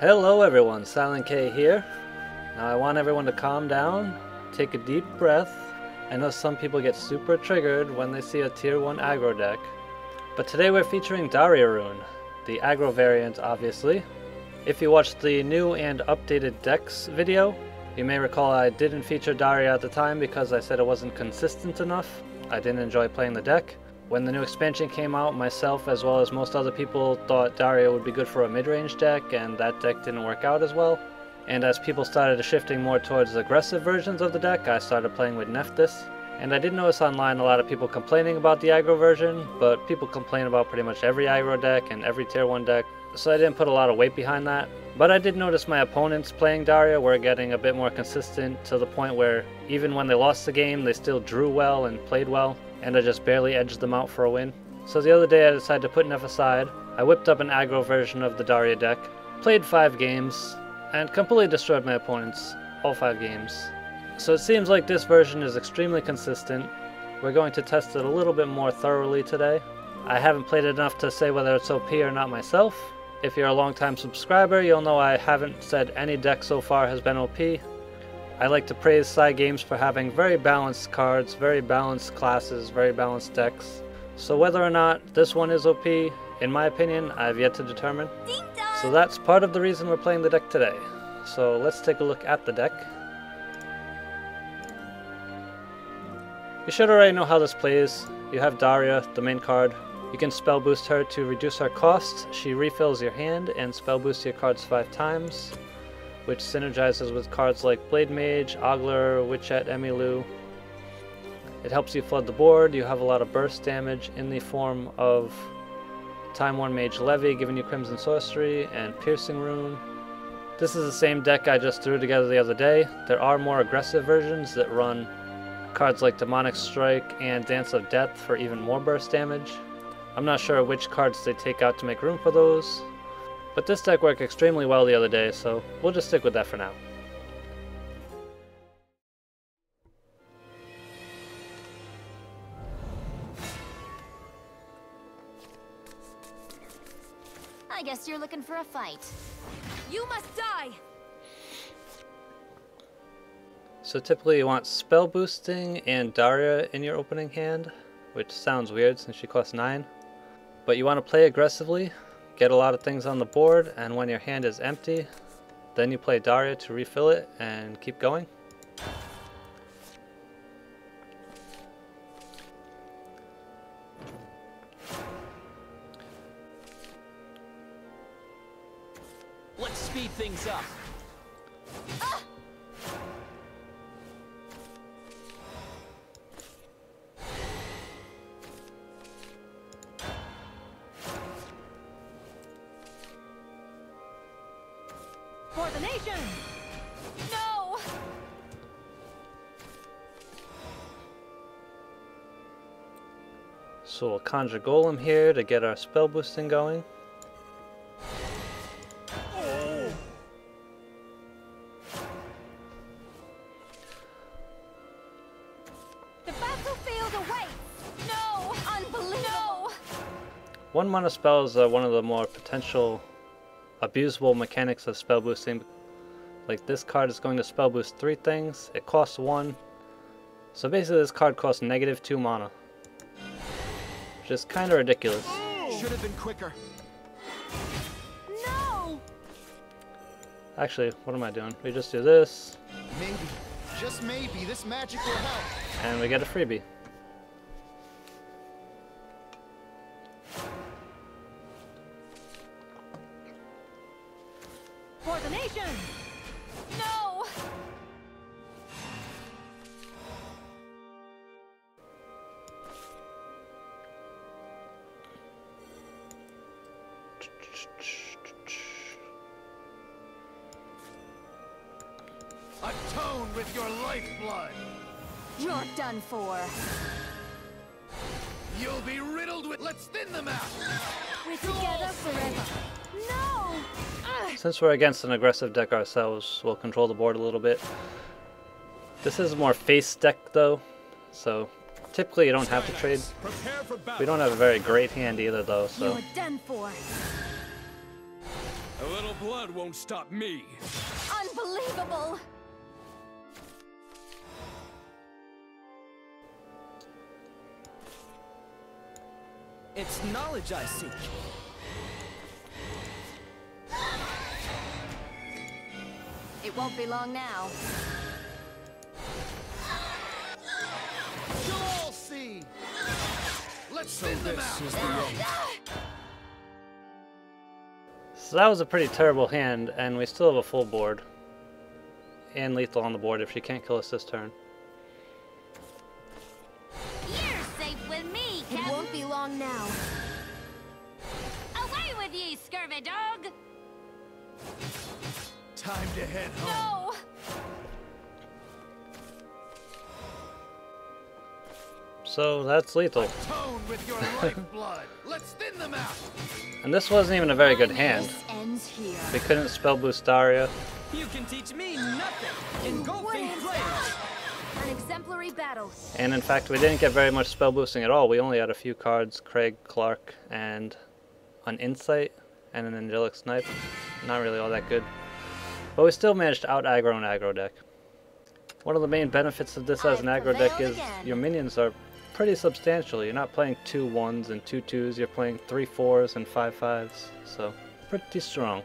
Hello everyone, Silent K here. Now I want everyone to calm down, take a deep breath. I know some people get super triggered when they see a tier 1 aggro deck. But today we're featuring Daria Rune, the aggro variant obviously. If you watched the new and updated decks video, you may recall I didn't feature Daria at the time because I said it wasn't consistent enough. I didn't enjoy playing the deck. When the new expansion came out, myself as well as most other people thought Daria would be good for a mid-range deck, and that deck didn't work out as well. And as people started shifting more towards aggressive versions of the deck, I started playing with Nephthys. And I did notice online a lot of people complaining about the aggro version, but people complain about pretty much every aggro deck and every tier 1 deck, so I didn't put a lot of weight behind that. But I did notice my opponents playing Daria were getting a bit more consistent, to the point where even when they lost the game, they still drew well and played well, and I just barely edged them out for a win. So the other day I decided to put Neph aside. I whipped up an aggro version of the Daria deck, played 5 games, and completely destroyed my opponents, all 5 games. So it seems like this version is extremely consistent. We're going to test it a little bit more thoroughly today. I haven't played it enough to say whether it's OP or not myself. If you're a long-time subscriber, you'll know I haven't said any deck so far has been OP. I like to praise Cygames for having very balanced cards, very balanced classes, very balanced decks. So whether or not this one is OP, in my opinion, I've yet to determine. So that's part of the reason we're playing the deck today. So let's take a look at the deck. You should already know how this plays. You have Daria, the main card. You can spell boost her to reduce her cost. She refills your hand and spell boosts your cards 5 times, which synergizes with cards like Blade Mage, Ogler, Witchette, Emilu. It helps you flood the board. You have a lot of burst damage in the form of Time Worn Mage Levy, giving you Crimson Sorcery, and Piercing Rune. This is the same deck I just threw together the other day. There are more aggressive versions that run cards like Demonic Strike and Dance of Death for even more burst damage. I'm not sure which cards they take out to make room for those, but this deck worked extremely well the other day, so we'll just stick with that for now. I guess you're looking for a fight. You must die! So typically you want spell boosting and Daria in your opening hand, which sounds weird since she costs 9. But you want to play aggressively, get a lot of things on the board, and when your hand is empty, then you play Daria to refill it and keep going. Let's speed things up. For the nation! No! So we'll conjure Golem here to get our spell boosting going. The battlefield awaits! No! Unbelievable! 1 mana spells are one of the more potential abusable mechanics of spell boosting. Like this card is going to spell boost 3 things, it costs 1. So basically this card costs -2 mana. Which is kind of ridiculous. Should have been quicker. No! Actually, what am I doing? We just do this, Maybe, just maybe, this magic will help. and we get a freebie. For the nation! No! Atone with your lifeblood. You're done for. You'll be riddled with. Let's thin them out. We're together forever. No! Since we're against an aggressive deck ourselves, we'll control the board a little bit. This is more face deck though, so typically you don't have to trade. We don't have a very great hand either though, so You're done for. A little blood won't stop me. Unbelievable! It's knowledge I seek. It won't be long now. You'll all see. Let's spin them out. This is the end. So that was a pretty terrible hand, and we still have a full board. And lethal on the board if she can't kill us this turn. You're safe with me, Captain. It won't be long now. Away with ye, scurvy dog! Time to head home. No! So that's lethal. Atone with your lifeblood. Let's thin them out. And this wasn't even a very good hand. This ends here. We couldn't spell boost Daria. You can teach me nothing. Engulfing flames. An exemplary battle. And in fact, we didn't get very much spell boosting at all. We only had a few cards, Craig, Clark, and an Insight, and an Angelic Snipe. Not really all that good. But we still managed to out-aggro an aggro deck. One of the main benefits of this as an aggro deck is your minions are pretty substantial. You're not playing 2 1s and 2 2s, you're playing 3 4s and 5 5s. So, pretty strong.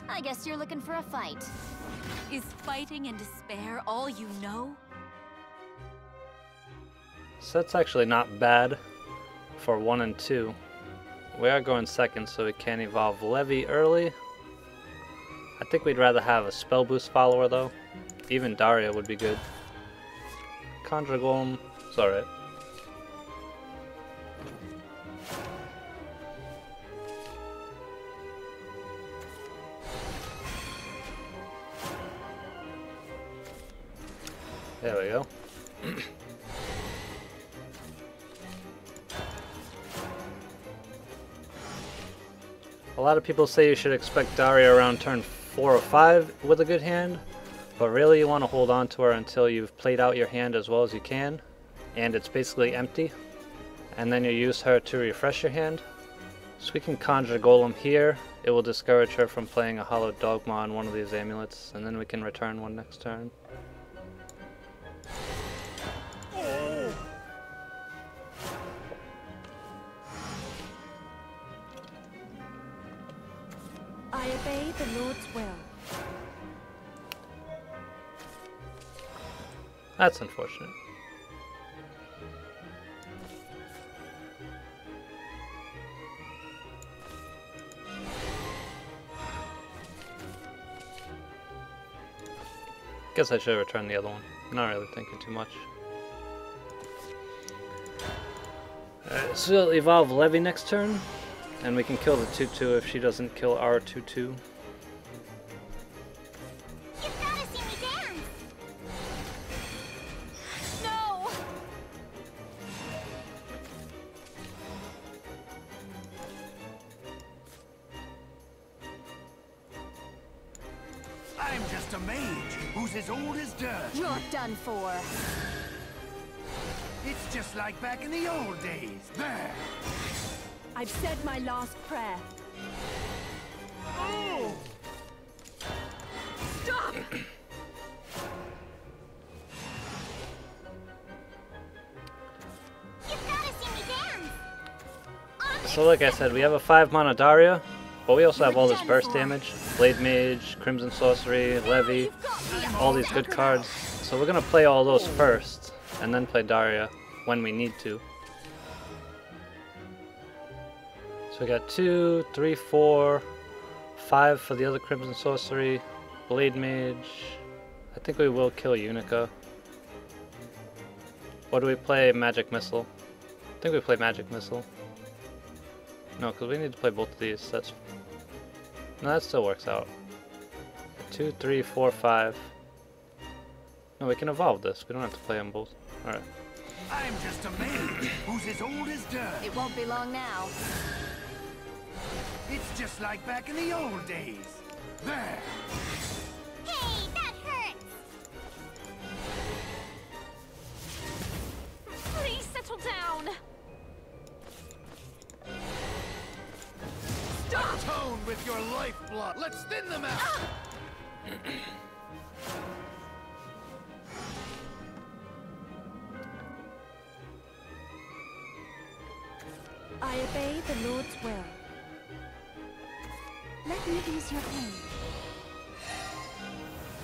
I guess you're looking for a fight. Is fighting and despair all you know? So that's actually not bad for 1 and 2. We are going second, so we can't evolve Levy early. I think we'd rather have a spell boost follower though. Even Daria would be good. Conjure Golem, it's alright. There we go. A lot of people say you should expect Daria around turn 4 or 5 with a good hand, but really you want to hold on to her until you've played out your hand as well as you can, and it's basically empty, and then you use her to refresh your hand. So we can conjure Golem here. It will discourage her from playing a Hollow Dogma on one of these amulets, and then we can return one next turn. I obey the Lord's will. That's unfortunate. Guess I should have returned the other one. Not really thinking too much. Alright, so we'll evolve Levy next turn, and we can kill the 2-2 if she doesn't kill our 2-2. You've gotta see me dance! No! I'm just a mage who's as old as dirt. You're done for. It's just like back in the old days. There. I've said my last prayer. Oh! Stop! You've gotta see me dance! So like I said, we have a 5 mana Daria, but we also have all this burst damage. Blade Mage, Crimson Sorcery, Levy, all these good cards. So we're gonna play all those first, and then play Daria when we need to. So we got 2, 3, 4, 5 for the other Crimson Sorcery, Blade Mage. I think we will kill Unica. Or do we play Magic Missile? I think we play Magic Missile. No, because we need to play both of these. That's no, that still works out. 2, 3, 4, 5. No, we can evolve this. We don't have to play them both. Alright. I'm just a mage who's as old as dirt. It won't be long now. It's just like back in the old days. There. Hey, that hurts! lifeblood. Let's thin them out. I obey the Lord's will. Let me ease your pain.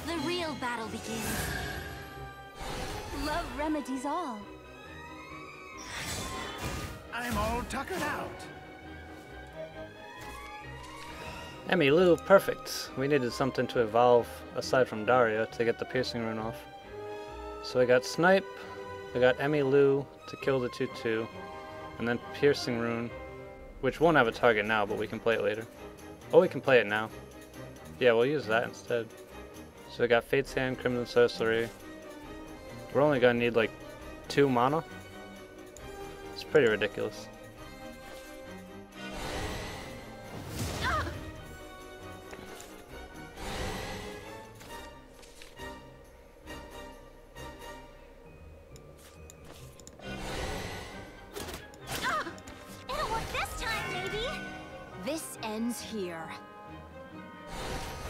The real battle begins. Love remedies all. I'm all tuckered out. Emmylou, perfect. We needed something to evolve aside from Daria to get the piercing rune off. So we got Snipe, we got Emmylou to kill the 2/2, and then piercing rune, which won't have a target now, but we can play it later. Oh, we can play it now. Yeah, we'll use that instead. So we got Fate's Hand, Crimson Sorcery. We're only gonna need like 2 mana. It's pretty ridiculous. It'll work this time, maybe. This ends here.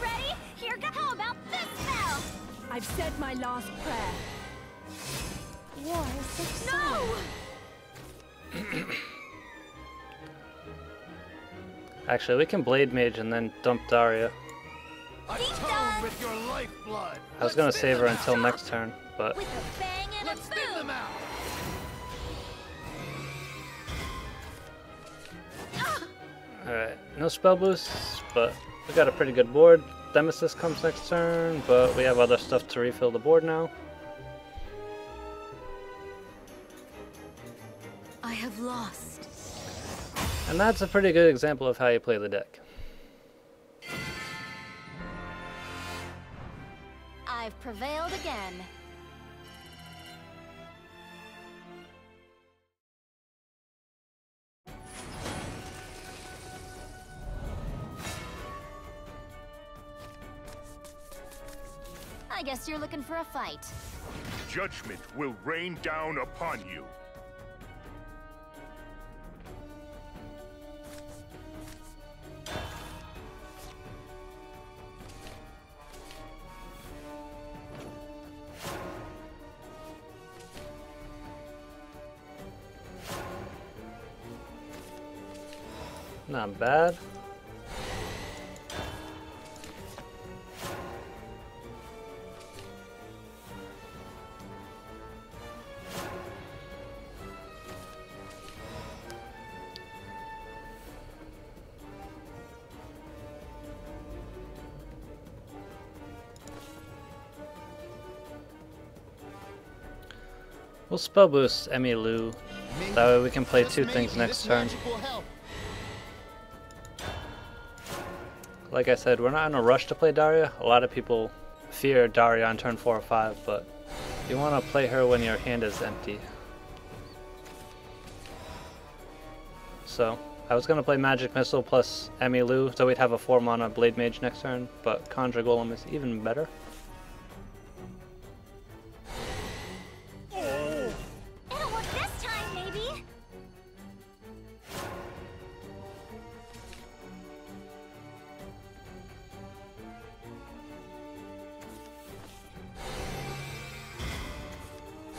Ready? Here go. How about this spell? I've said my last prayer. War is so no! Actually, we can Blade Mage and then dump Daria. Atone with your lifeblood. I was gonna save her until next turn, but With a bang and Let's a thin boom. them out. alright. No spell boosts, but we got a pretty good board. Nemesis comes next turn, but we have other stuff to refill the board now. I have lost. And that's a pretty good example of how you play the deck. I've prevailed again. I guess you're looking for a fight. Judgment will rain down upon you. Not bad. We'll spell boost Emmylou. That way we can play Just 2 things maybe next this turn. magic will help. Like I said, we're not in a rush to play Daria. A lot of people fear Daria on turn 4 or 5, but you want to play her when your hand is empty. So, I was going to play Magic Missile plus Emmylou, so we'd have a 4 mana Blade Mage next turn, but Conjure Golem is even better. It'll work this time, maybe.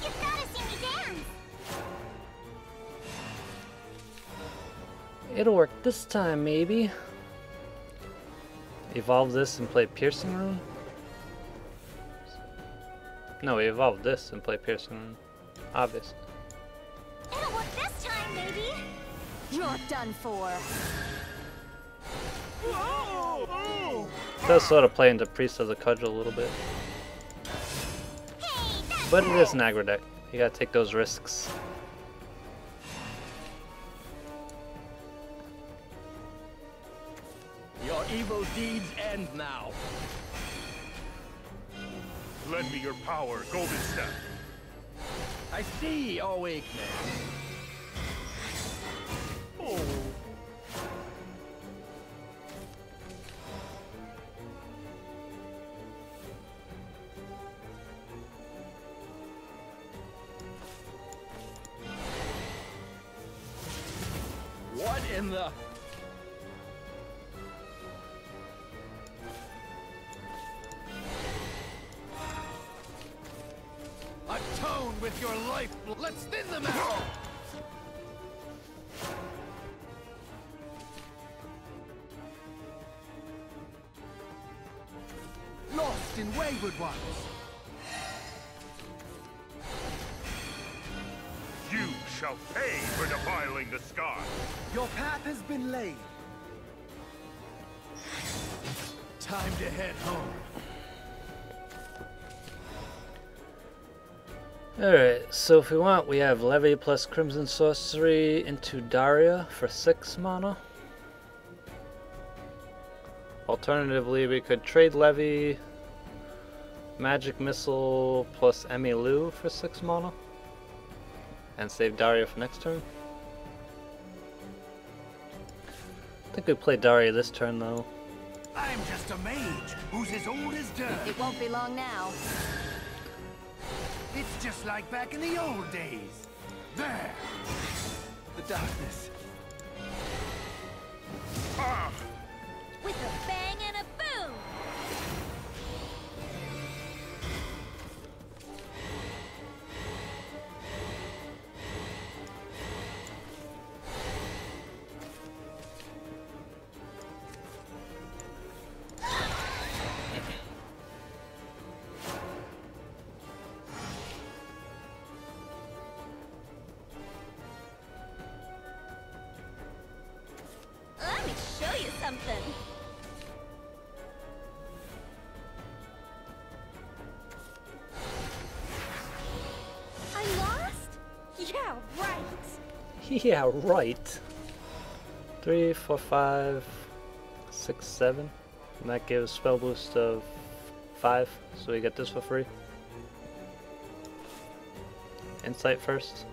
You've gotta see me dance. It'll work this time, maybe. Evolve this and play Piercing Rune? No, we evolved this and play Piercing Rune. Obvious. It'll work this time, maybe. You're done for. It does sort of play into Priest of the Cudgel a little bit. Hey, that's But it is an aggro deck. You gotta take those risks. Your evil deeds end now. Lend me your power, Golden Step. I see your weakness. Oh. What in the... with your life. Let's thin them out. Lost in wayward ones. You shall pay for defiling the sky. Your path has been laid. Time to head home. Alright, so if we want, we have Levy plus Crimson Sorcery into Daria for 6 mana. Alternatively, we could trade Levy, Magic Missile plus Emilu for 6 mana. And save Daria for next turn. I think we play Daria this turn though. I'm just a mage who's as old as dirt. It won't be long now. It's just like back in the old days. There. The darkness. Ah! With a bang and a boom! Let me show you something. I lost? Yeah, right. Yeah, right. 3, 4, 5, 6, 7. And that gives spell boost of 5, so we get this for free. Insight first.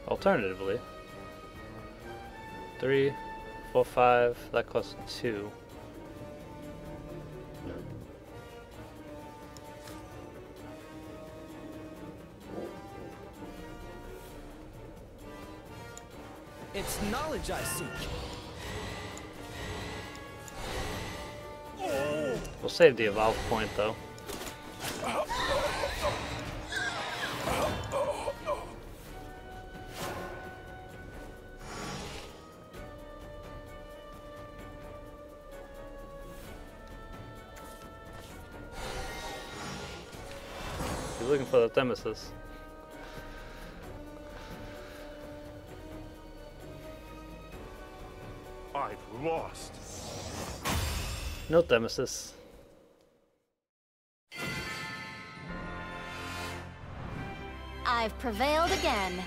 Alternatively, 3, 4, 5, that costs 2. It's knowledge I seek. We'll save the evolve point though. He's looking for the Nemesis. I've lost. No Nemesis. I've prevailed again.